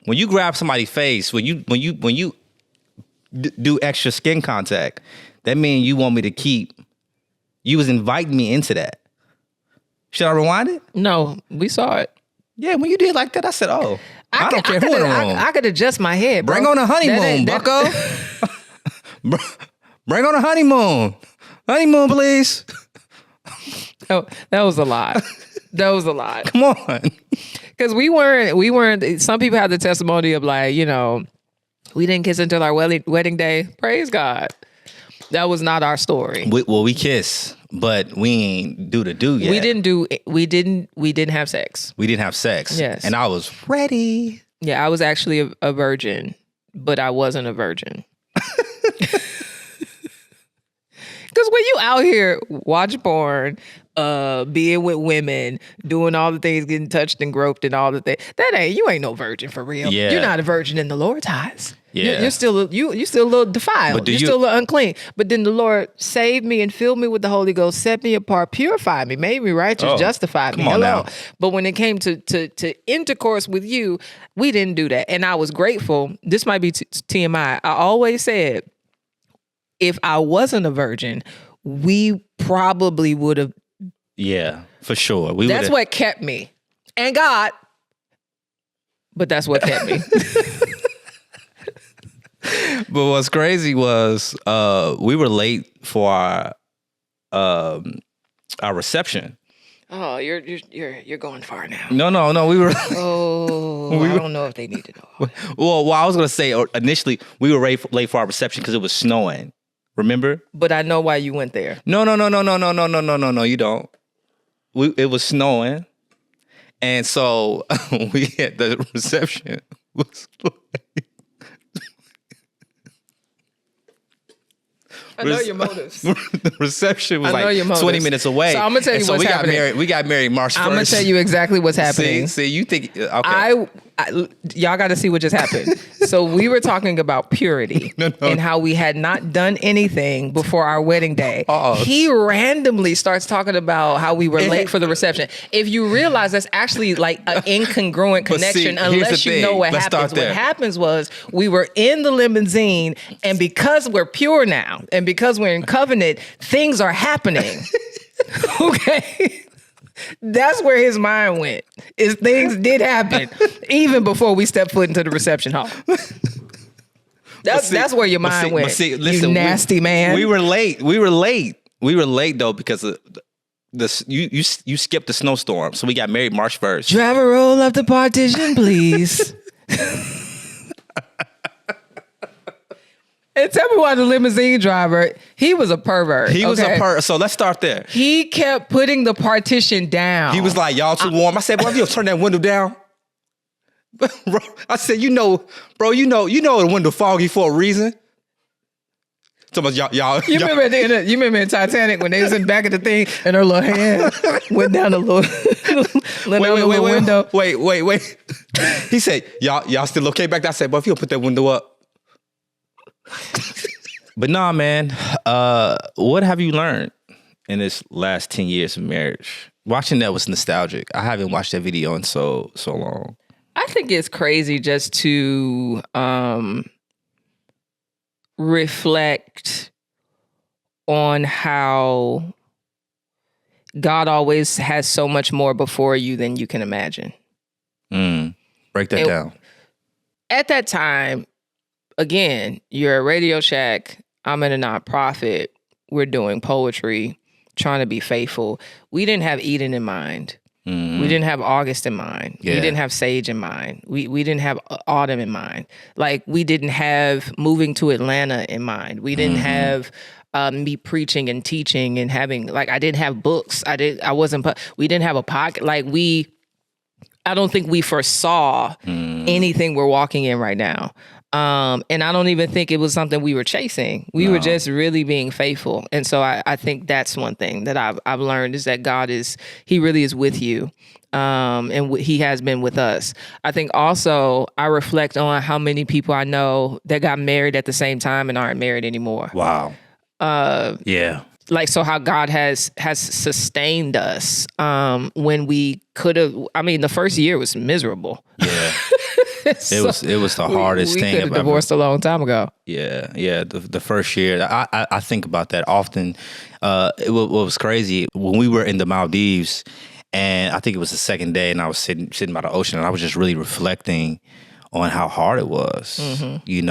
Speaker 1: When you grab somebody's face, when you do extra skin contact, that means you want me to keep. You was inviting me into that. Should I rewind it?
Speaker 2: No, we saw it.
Speaker 1: Yeah, when you did like that, I said, oh, I don't care who in the room.
Speaker 2: I could adjust my head, bro.
Speaker 1: Bring on the honeymoon, bucko. Bring on the honeymoon. Honeymoon, please.
Speaker 2: Oh, that was a lot. That was a lot.
Speaker 1: Come on.
Speaker 2: Because we weren't, some people have the testimony of like, we didn't kiss until our wedding day. Praise God. That was not our story.
Speaker 1: We kiss, but we ain't do the do yet.
Speaker 2: We didn't have sex.
Speaker 1: We didn't have sex.
Speaker 2: Yes.
Speaker 1: And I was ready.
Speaker 2: Yeah, I was actually a virgin, but I wasn't a virgin. Because when you out here watch porn, being with women, doing all the things, getting touched and groped and all the things, you ain't no virgin for real.
Speaker 1: Yeah.
Speaker 2: You're not a virgin in the Lord's eyes.
Speaker 1: Yeah.
Speaker 2: You're still a little defiled. You're still a little unclean. But then the Lord saved me and filled me with the Holy Ghost, set me apart, purified me, made me righteous, justified me.
Speaker 1: Come on now.
Speaker 2: But when it came to intercourse with you, we didn't do that. And I was grateful. This might be TMI. I always said, if I wasn't a virgin, we probably would have.
Speaker 1: Yeah, for sure.
Speaker 2: That's what kept me. And God. But that's what kept me.
Speaker 1: But what's crazy was we were late for our reception.
Speaker 2: Oh, you're going far now.
Speaker 1: No. We were.
Speaker 2: I don't know if they need to know.
Speaker 1: Well, I was gonna say initially we were late for our reception because it was snowing. Remember?
Speaker 2: But I know why you went there.
Speaker 1: No. You don't. It was snowing, and so we had the reception was like.
Speaker 2: I know your motives.
Speaker 1: The reception was
Speaker 2: I know your
Speaker 1: like 20
Speaker 2: motives.
Speaker 1: minutes away.
Speaker 2: So I'm gonna tell you
Speaker 1: and
Speaker 2: what's
Speaker 1: we
Speaker 2: happening.
Speaker 1: Got married. We got married March 1st.
Speaker 2: I'm gonna tell you exactly what's happening.
Speaker 1: See, you think okay?
Speaker 2: Y'all got to see what just happened. So we were talking about purity and how we had not done anything before our wedding day. He randomly starts talking about how we were late for the reception. If you realize that's actually like an incongruent connection, unless you know what happens. What happens was we were in the limousine, and because we're pure now, and because we're in covenant, things are happening. Okay. That's where his mind went. Is things did happen even before we stepped foot into the reception hall. That's where your mind went. Listen, you nasty man.
Speaker 1: We were late. We were late though because of you skipped the snowstorm. So we got married March 1st.
Speaker 2: Driver, roll up the partition, please. And tell me why the limousine driver, he was a pervert.
Speaker 1: He was a pervert. So let's start there.
Speaker 2: He kept putting the partition down.
Speaker 1: He was like, y'all too warm. I said, boy, if you turn that window down. Bro, I said, bro, you know the window foggy for a reason. Y'all.
Speaker 2: You remember at the end you remember in Titanic when they was in the back of the thing and her little hand went down the little, window.
Speaker 1: Wait. He said, y'all still okay back there? I said, but if you'll put that window up. But nah, man. What have you learned in this last 10 years of marriage? Watching that was nostalgic. I haven't watched that video in so long.
Speaker 2: I think it's crazy just to reflect on how God always has so much more before you than you can imagine.
Speaker 1: Break that down.
Speaker 2: At that time, again, you're at Radio Shack. I'm in a nonprofit. We're doing poetry, trying to be faithful. We didn't have Eden in mind. We didn't have August in mind.
Speaker 1: Yeah.
Speaker 2: We didn't have Sage in mind. We didn't have Autumn in mind. Like, we didn't have moving to Atlanta in mind. We didn't have me preaching and teaching and having, like, I didn't have books. We didn't have a pocket. Like, I don't think we foresaw anything we're walking in right now. And I don't even think it was something we were chasing. We were just really being faithful. And so I think that's one thing that I've learned is that he really is with you. And he has been with us. I think also I reflect on how many people I know that got married at the same time and aren't married anymore.
Speaker 1: Wow. Yeah.
Speaker 2: Like, so how God has sustained us when we could have, the first year was miserable.
Speaker 1: Yeah. It was the hardest thing.
Speaker 2: We could have divorced a long time ago.
Speaker 1: Yeah. The first year, I think about that often. What was crazy, when we were in the Maldives, and I think it was the second day, and I was sitting by the ocean, and I was just really reflecting on how hard it was, in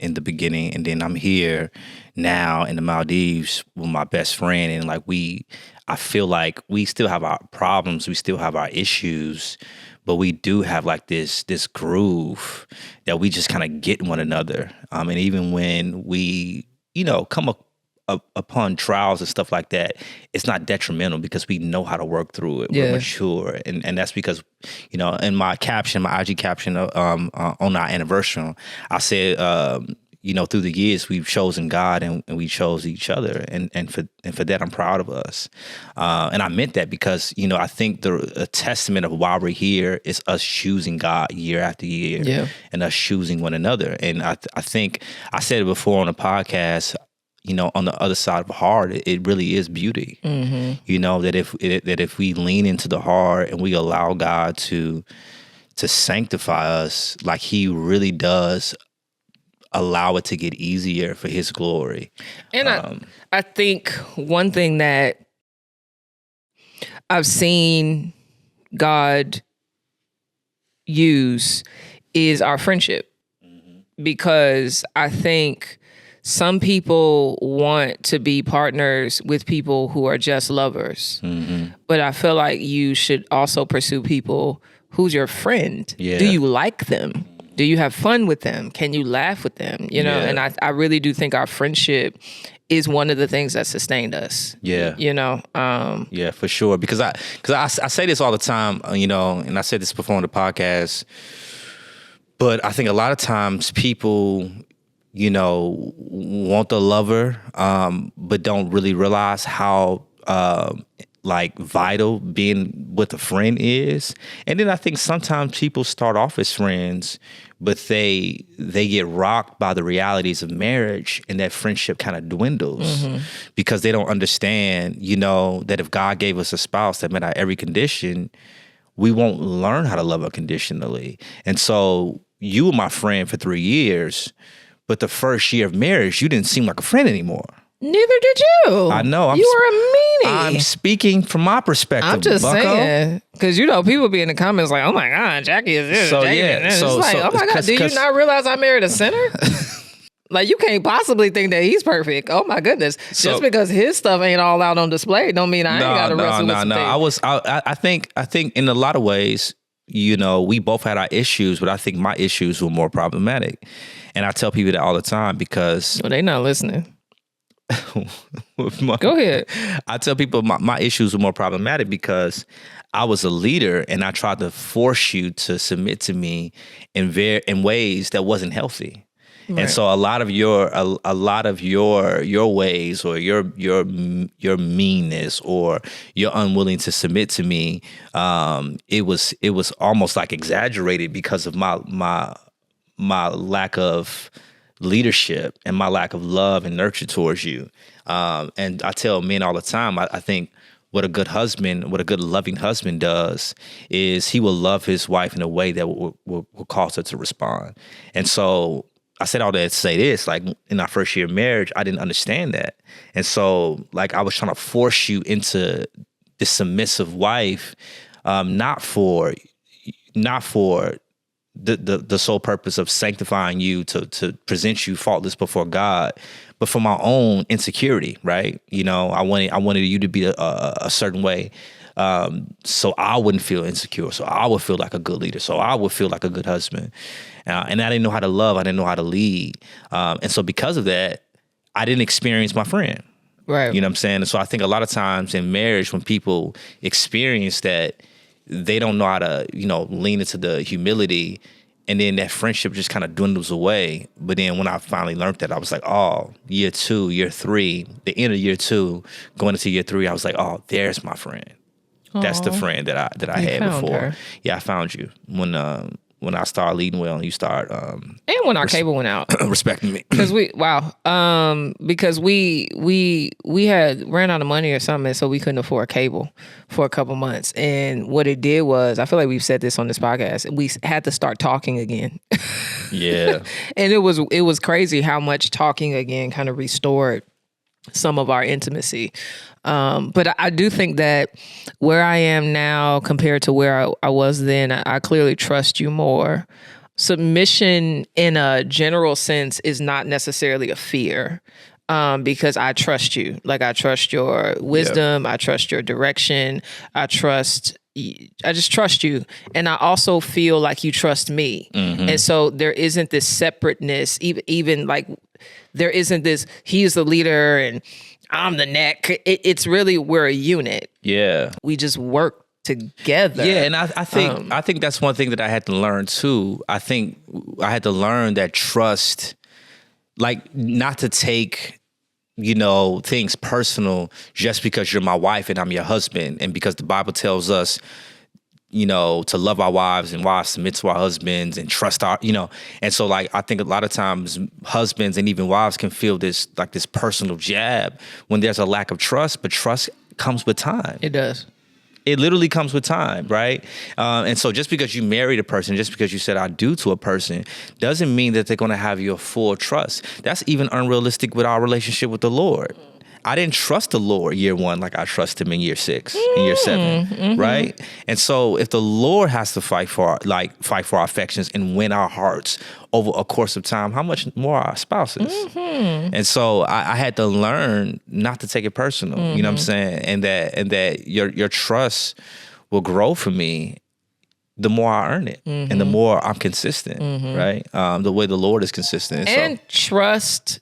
Speaker 1: the beginning. And then I'm here now in the Maldives with my best friend, and I feel like we still have our problems, we still have our issues, but we do have like this groove that we just kind of get one another. And even when we, come upon trials and stuff like that, it's not detrimental because we know how to work through it. We're mature. And that's because, in my IG caption on our anniversary, I said, through the years we've chosen God and we chose each other. And for that, I'm proud of us. And I meant that because, I think a testament of why we're here is us choosing God year after year and us choosing one another. And I think I said it before on the podcast, on the other side of hard, it really is beauty. That if we lean into the hard and we allow God to sanctify us, like he really does allow it to get easier for his glory.
Speaker 2: And I think one thing that I've seen God use is our friendship. Because I think some people want to be partners with people who are just lovers. But I feel like you should also pursue people who's your friend.
Speaker 1: Yeah.
Speaker 2: Do you like them? Do you have fun with them? Can you laugh with them? And I really do think our friendship is one of the things that sustained us.
Speaker 1: Yeah. Yeah, for sure. Because I say this all the time, and I said this before on the podcast, but I think a lot of times people, want the lover, but don't really realize how vital being with a friend is. And then I think sometimes people start off as friends, but they get rocked by the realities of marriage, and that friendship kind of dwindles because they don't understand, that if God gave us a spouse that met our every condition, we won't learn how to love unconditionally. And so you were my friend for 3 years, but the first year of marriage, you didn't seem like a friend anymore.
Speaker 2: Neither did you.
Speaker 1: I know.
Speaker 2: You were a meanie.
Speaker 1: I'm speaking from my perspective.
Speaker 2: I'm just
Speaker 1: bucko.
Speaker 2: saying, because people be in the comments like, "Oh my God, Jackie is this."
Speaker 1: So,
Speaker 2: Jackie
Speaker 1: yeah,
Speaker 2: is this.
Speaker 1: so-
Speaker 2: It's like,
Speaker 1: so-
Speaker 2: oh my God,
Speaker 1: 'cause-
Speaker 2: do you
Speaker 1: 'cause-
Speaker 2: not realize I married a sinner? Like, you can't possibly think that he's perfect. Oh my goodness!
Speaker 1: So-
Speaker 2: Just because his stuff ain't all out on display, don't mean I ain't got to wrestle with some things.
Speaker 1: I think in a lot of ways, we both had our issues, but I think my issues were more problematic. And I tell people that all the time because
Speaker 2: Well, they not listening. Go ahead.
Speaker 1: I tell people my issues were more problematic because I was a leader and I tried to force you to submit to me in ways that wasn't healthy. Right. And so a lot of your ways or your meanness or your unwilling to submit to me, it was almost like exaggerated because of my lack of leadership and my lack of love and nurture towards you. And I tell men all the time, I think what a good loving husband does is he will love his wife in a way that will cause her to respond. And so I said all that to say this, like in our first year of marriage, I didn't understand that. And so like I was trying to force you into this submissive wife, not for the sole purpose of sanctifying you to present you faultless before God, but for my own insecurity, right? You know, I wanted you to be a certain way, so I wouldn't feel insecure, so I would feel like a good leader, so I would feel like a good husband, and I didn't know how to love, I didn't know how to lead, and so because of that, I didn't experience my friend.
Speaker 2: Right.
Speaker 1: You know what I'm saying? And so I think a lot of times in marriage, when people experience that, they don't know how to, lean into the humility, and then that friendship just kind of dwindles away. But then when I finally learned that, I was like, oh, year 2, year 3, the end of year 2, going into year 3, I was like, oh, there's my friend. Aww. That's the friend that I had before. Her. Yeah, I found you when I started leading well and you start
Speaker 2: and when our cable went out,
Speaker 1: respecting me.
Speaker 2: Because we had ran out of money or something, so we couldn't afford cable for a couple months. And what it did was, I feel like we've said this on this podcast, we had to start talking again.
Speaker 1: Yeah.
Speaker 2: And it was crazy how much talking again kind of restored some of our intimacy. But I do think that where I am now compared to where I was then, I clearly trust you more. Submission in a general sense is not necessarily a fear, because I trust you. Like, I trust your wisdom. Yep. I trust your direction. I just trust you. And I also feel like you trust me. Mm-hmm. And so there isn't this separateness, even like there isn't this, he's the leader and I'm the neck. It's really, we're a unit. Yeah. We just work together.
Speaker 1: Yeah, and I think that's one thing that I had to learn too. I think I had to learn that trust, like not to take, things personal just because you're my wife and I'm your husband, and because the Bible tells us, to love our wives and wives submit to our husbands and trust our, and so like I think a lot of times husbands and even wives can feel this personal jab when there's a lack of trust, but trust comes with time.
Speaker 2: It does.
Speaker 1: It literally comes with time, right? And so just because you married a person, just because you said I do to a person, doesn't mean that they're going to have your full trust. That's even unrealistic with our relationship with the Lord. I didn't trust the Lord year 1 like I trust him in year 6, in year 7, mm-hmm. right? And so if the Lord has to fight for our affections and win our hearts over a course of time, how much more our spouses? Mm-hmm. And so I had to learn not to take it personal, mm-hmm. you know what I'm saying? And that your trust will grow for me the more I earn it, mm-hmm. and the more I'm consistent, mm-hmm. right? The way the Lord is consistent.
Speaker 2: And trust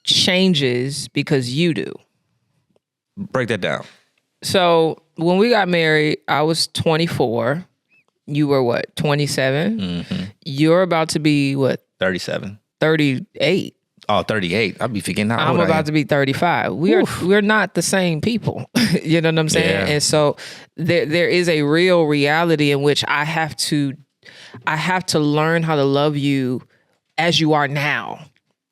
Speaker 2: changes because you do.
Speaker 1: Break that down.
Speaker 2: So when we got married, I was 24. You were what, 27? Mm-hmm. You're about to be what?
Speaker 1: 37.
Speaker 2: 38.
Speaker 1: Oh, 38. I'll be forgetting how old
Speaker 2: I'm about to be 35. We're not the same people. You know what I'm saying? Yeah. And so there is a real reality in which I have to learn how to love you as you are now,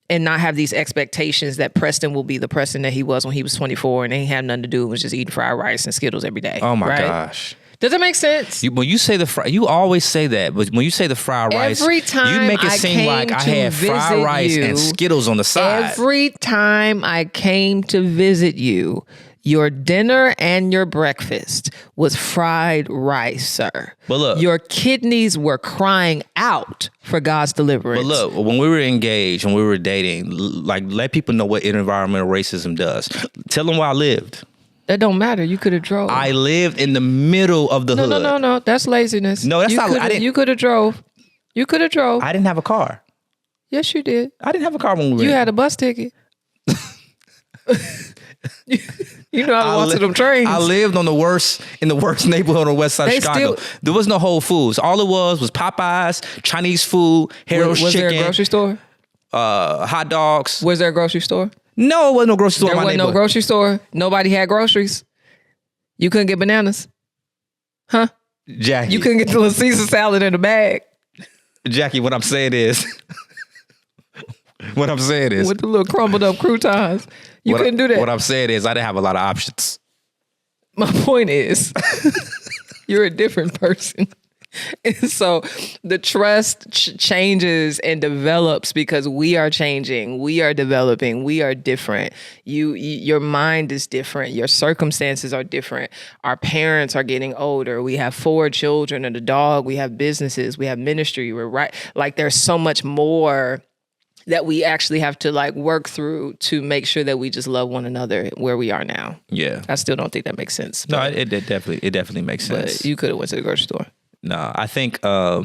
Speaker 2: and not have these expectations that Preston will be the Preston that he was when he was 24 and ain't had nothing to do, was just eating fried rice and Skittles every day.
Speaker 1: Oh my gosh.
Speaker 2: Does that make sense?
Speaker 1: When you say you always say that, but when you say the fried rice,
Speaker 2: every time
Speaker 1: you make it seem like I had fried rice and Skittles on the side.
Speaker 2: Every time I came to visit you, your dinner and your breakfast was fried rice, sir.
Speaker 1: But look,
Speaker 2: your kidneys were crying out for God's deliverance.
Speaker 1: But look, when we were engaged, when we were dating, like, let people know what environmental racism does. Tell them where I lived.
Speaker 2: That don't matter. You could have drove.
Speaker 1: I lived in the middle of the hood.
Speaker 2: No. That's laziness.
Speaker 1: No, that's not.
Speaker 2: You could have drove. You could have drove.
Speaker 1: I didn't have a car.
Speaker 2: Yes, you did.
Speaker 1: I didn't have a car when we were.
Speaker 2: You had a bus ticket. You know I walked to them trains.
Speaker 1: I lived in the worst neighborhood on the west side of Chicago. There was no Whole Foods. All it was Popeyes, Chinese food, Harold's
Speaker 2: was
Speaker 1: chicken.
Speaker 2: Was there a grocery store?
Speaker 1: Hot dogs.
Speaker 2: Was there a grocery store?
Speaker 1: No, it wasn't no grocery store in my
Speaker 2: There wasn't no
Speaker 1: neighborhood.
Speaker 2: grocery store. Nobody had groceries. You couldn't get bananas. Huh?
Speaker 1: Jackie.
Speaker 2: You couldn't get the little Caesar salad in a bag.
Speaker 1: Jackie, what I'm saying is with
Speaker 2: the little crumbled up croutons. You couldn't do that.
Speaker 1: What I'm saying is I didn't have a lot of options.
Speaker 2: My point is you're a different person. And so the trust changes and develops because we are changing, we are developing, we are different. Your mind is different. Your circumstances are different. Our parents are getting older. We have 4 children and a dog. We have businesses. We have ministry. We're right. Like there's so much more that we actually have to like work through to make sure that we just love one another where we are now.
Speaker 1: Yeah.
Speaker 2: I still don't think that makes sense.
Speaker 1: No, it definitely makes sense.
Speaker 2: But you could have went to the grocery store.
Speaker 1: No, I think I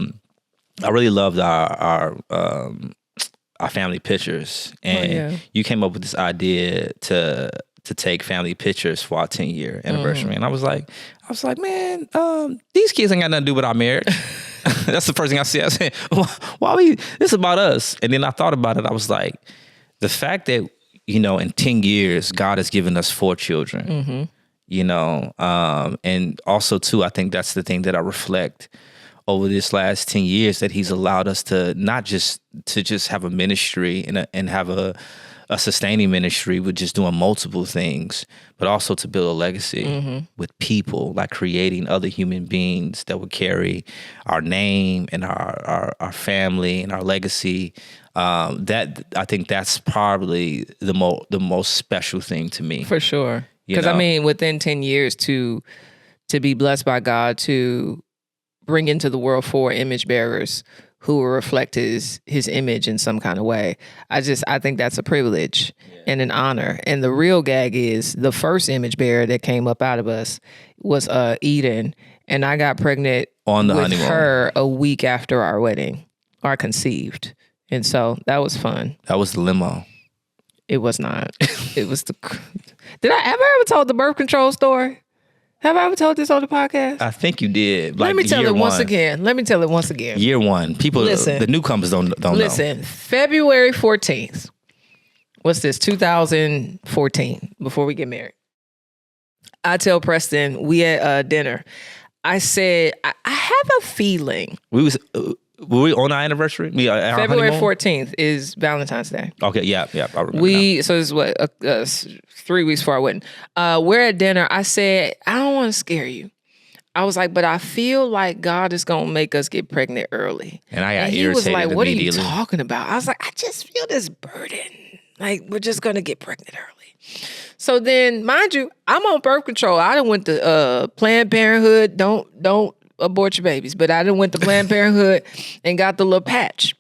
Speaker 1: really loved our family pictures, and you came up with this idea to take family pictures for our 10-year anniversary, and I was like, man, these kids ain't got nothing to do with our marriage. That's the first thing I said. I said, why we? This is about us. And then I thought about it. I was like, the fact that in 10 years God has given us 4 children. Mm-hmm. And also too, I think that's the thing that I reflect over this last 10 years, that he's allowed us to not just have a ministry and have a sustaining ministry with just doing multiple things, but also to build a legacy with people, like creating other human beings that would carry our name and our family and our legacy. That I think that's probably the most special thing to me.
Speaker 2: For sure. Because within 10 years to be blessed by God to bring into the world 4 image bearers who will reflect his image in some kind of way. I think that's a privilege and an honor. And the real gag is the first image bearer that came up out of us was Eden, and I got pregnant
Speaker 1: on the
Speaker 2: with
Speaker 1: honeymoon. Her
Speaker 2: a week after our wedding, or conceived, and so that was fun.
Speaker 1: That was the limo.
Speaker 2: It was not. It was the. Have I ever told the birth control story? Have I ever told this on the podcast?
Speaker 1: I think you did.
Speaker 2: Let me tell it once again.
Speaker 1: Year 1. People, the newcomers don't know.
Speaker 2: Listen, February 14th. What's this? 2014, before we get married. I tell Preston, we at dinner, I said, I have a feeling.
Speaker 1: Were we on our anniversary?
Speaker 2: February 14th is Valentine's Day.
Speaker 1: Okay, yeah, I remember.
Speaker 2: So this is what 3 weeks before our wedding. We're at dinner. I said, I don't want to scare you. I was like, but I feel like God is gonna make us get pregnant early.
Speaker 1: And I got irritated.
Speaker 2: He was like, "What are you
Speaker 1: immediately.
Speaker 2: talking about?" I was like, "I just feel this burden. Like we're just gonna get pregnant early." So then, mind you, I'm on birth control. I done went to Planned Parenthood. Don't abort your babies. But I done went to Planned Parenthood and got the little patch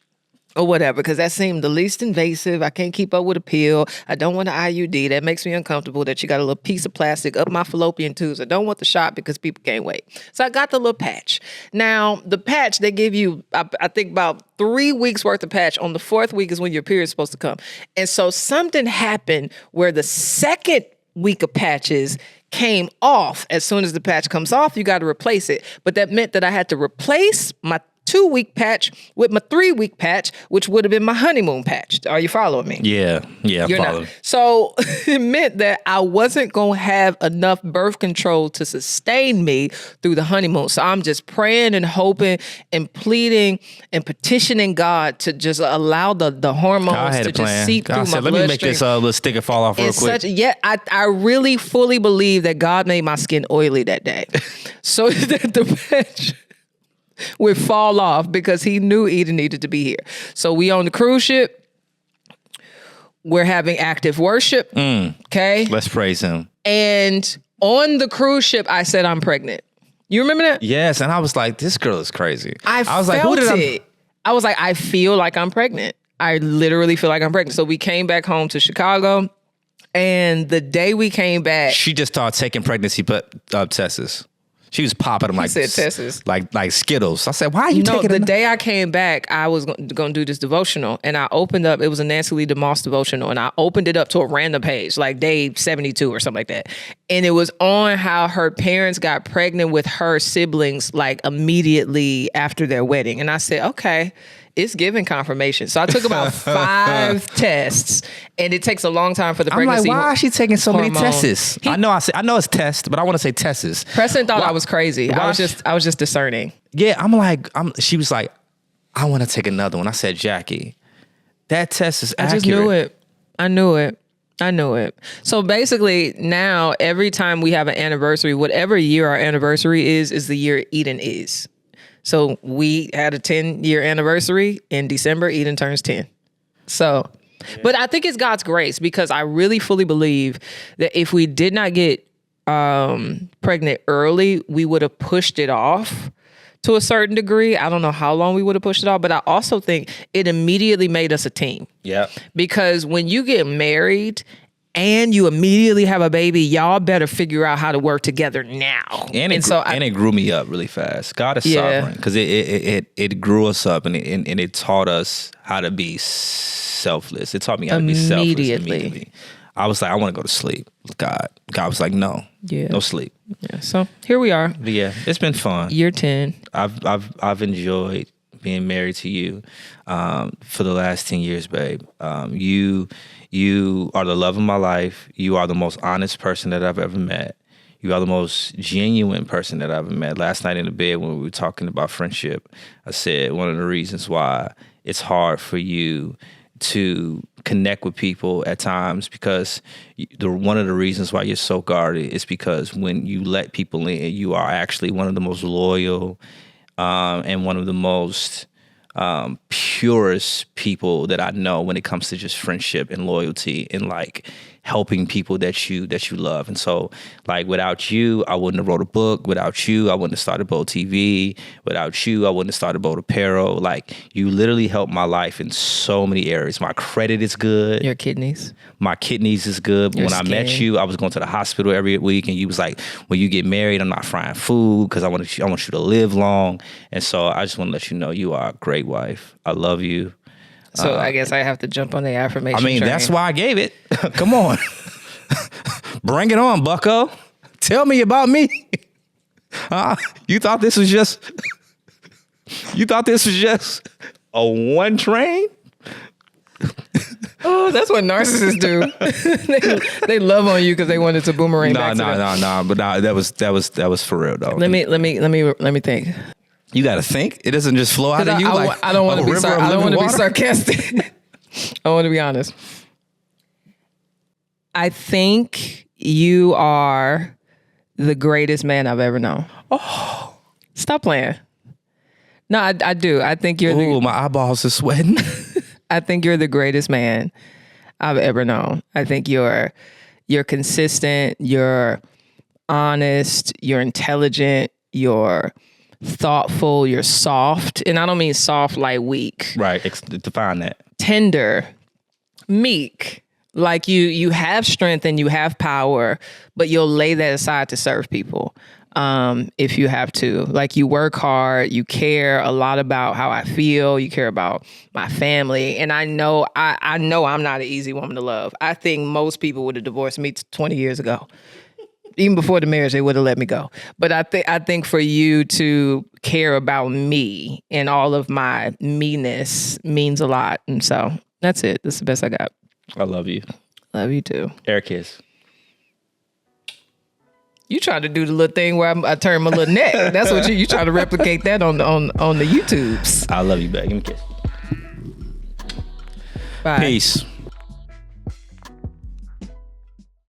Speaker 2: or whatever, because that seemed the least invasive. I can't keep up with a pill. I don't want an IUD. That makes me uncomfortable that you got a little piece of plastic up my fallopian tubes. I don't want the shot because people can't wait. So I got the little patch. Now, the patch, they give you, I think about 3 weeks worth of patch. On the 4th week is when your period's supposed to come. And so something happened where the 2nd week of patches came off. As soon as the patch comes off, you got to replace it. But that meant that I had to replace my 2-week patch with my 3-week patch, which would have been my honeymoon patch. Are you following me?
Speaker 1: Yeah,
Speaker 2: You're
Speaker 1: following.
Speaker 2: not. So it meant that I wasn't going to have enough birth control to sustain me through the honeymoon. So I'm just praying and hoping and pleading and petitioning God to just allow the hormones to just seep through my bloodstream.
Speaker 1: Let me make this little sticker fall off real quick.
Speaker 2: I really fully believe that God made my skin oily that day. So that the patch would fall off because he knew Eden needed to be here. So we on the cruise ship. We're having active worship. Okay.
Speaker 1: Let's praise him.
Speaker 2: And on the cruise ship, I said, I'm pregnant. You remember that?
Speaker 1: Yes. And I was like, this girl is crazy.
Speaker 2: I was like, I was like, I feel like I'm pregnant. I literally feel like I'm pregnant. So we came back home to Chicago. And the day we came back,
Speaker 1: she just started taking pregnancy tests. She was popping them like
Speaker 2: said Texas.
Speaker 1: like Skittles. I said, why are you
Speaker 2: No,
Speaker 1: taking
Speaker 2: the
Speaker 1: them?
Speaker 2: day I came back, I was going to do this devotional, and I opened up. It was a Nancy Lee DeMoss devotional, and I opened it up to a random page, like day 72 or something like that, and it was on how her parents got pregnant with her siblings like immediately after their wedding, and I said, okay. It's giving confirmation. So I took about 5 tests, and it takes a long time for the
Speaker 1: I'm like,
Speaker 2: pregnancy.
Speaker 1: why is she taking so many
Speaker 2: hormone.
Speaker 1: tests? I know it's test, but I want to say tests.
Speaker 2: Preston thought
Speaker 1: Why-
Speaker 2: I was crazy.
Speaker 1: why
Speaker 2: I was just discerning.
Speaker 1: Yeah, she was like, I want to take another one. I said, Jackie, that test is accurate.
Speaker 2: I just knew it. I knew it. So basically now every time we have an anniversary, whatever year our anniversary is the year Eden is. So we had a 10-year anniversary in December. Eden turns 10. So, but I think it's God's grace, because I really fully believe that if we did not get pregnant early, we would have pushed it off to a certain degree. I don't know how long we would have pushed it off, but I also think it immediately made us a team.
Speaker 1: Yeah.
Speaker 2: Because when you get married and you immediately have a baby, y'all better figure out how to work together now.
Speaker 1: And it grew me up really fast. God is
Speaker 2: Yeah.
Speaker 1: sovereign, because it grew us up, and it taught us how to be selfless. It taught me how to be selfless immediately. I was like, I want to go to sleep. God was like, no, no sleep.
Speaker 2: Yeah. So here we are.
Speaker 1: But yeah, it's been fun.
Speaker 2: Year 10.
Speaker 1: I've enjoyed being married to you for the last 10 years, babe. You are the love of my life. You are the most honest person that I've ever met. You are the most genuine person that I've ever met. Last night in the bed when we were talking about friendship, I said one of the reasons why it's hard for you to connect with people at times, because one of the reasons why you're so guarded is because when you let people in, you are actually one of the most loyal and one of the most purest people that I know when it comes to just friendship and loyalty and like helping people that you love. And so like without you, I wouldn't have wrote a book. Without you, I wouldn't have started Bold TV. Without you, I wouldn't have started Bold Apparel. Like you literally helped my life in so many areas. My credit is good.
Speaker 2: Your kidneys.
Speaker 1: My kidneys is good. But
Speaker 2: Your
Speaker 1: when I met
Speaker 2: skin.
Speaker 1: you, I was going to the hospital every week, and you was like, when you get married, I'm not frying food because I want you to live long. And so I just want to let you know you are a great wife. I love you.
Speaker 2: So I guess I have to jump on the affirmation train.
Speaker 1: That's why I gave it. Come on. Bring it on, bucko. Tell me about me. You thought this was just a one train?
Speaker 2: Oh, that's what narcissists do. they love on you because they wanted to boomerang back to them.
Speaker 1: No. But that was for real though.
Speaker 2: Let me think.
Speaker 1: You got to think. It doesn't just flow out of you like
Speaker 2: I don't want to be. I don't want to be
Speaker 1: water.
Speaker 2: sarcastic. I want to be honest. I think you are the greatest man I've ever known. Oh, stop playing. No, I do. I think you're.
Speaker 1: Ooh, my eyeballs are sweating.
Speaker 2: I think you're the greatest man I've ever known. I think you're consistent. You're honest. You're intelligent. You're thoughtful, you're soft, and I don't mean soft like weak.
Speaker 1: Right, define that.
Speaker 2: Tender, meek, like you have strength and you have power, but you'll lay that aside to serve people if you have to. Like you work hard, you care a lot about how I feel, you care about my family, and I know I'm not an easy woman to love. I think most people would have divorced me 20 years ago. Even before the marriage, they would have let me go. But I think for you to care about me and all of my meanness means a lot. And so that's it. That's the best I got.
Speaker 1: I love you.
Speaker 2: Love you too.
Speaker 1: Air kiss.
Speaker 2: You trying to do the little thing where I turn my little neck. That's what you trying to replicate that on the YouTubes.
Speaker 1: I love you back. Give me a kiss.
Speaker 2: Bye.
Speaker 1: Peace.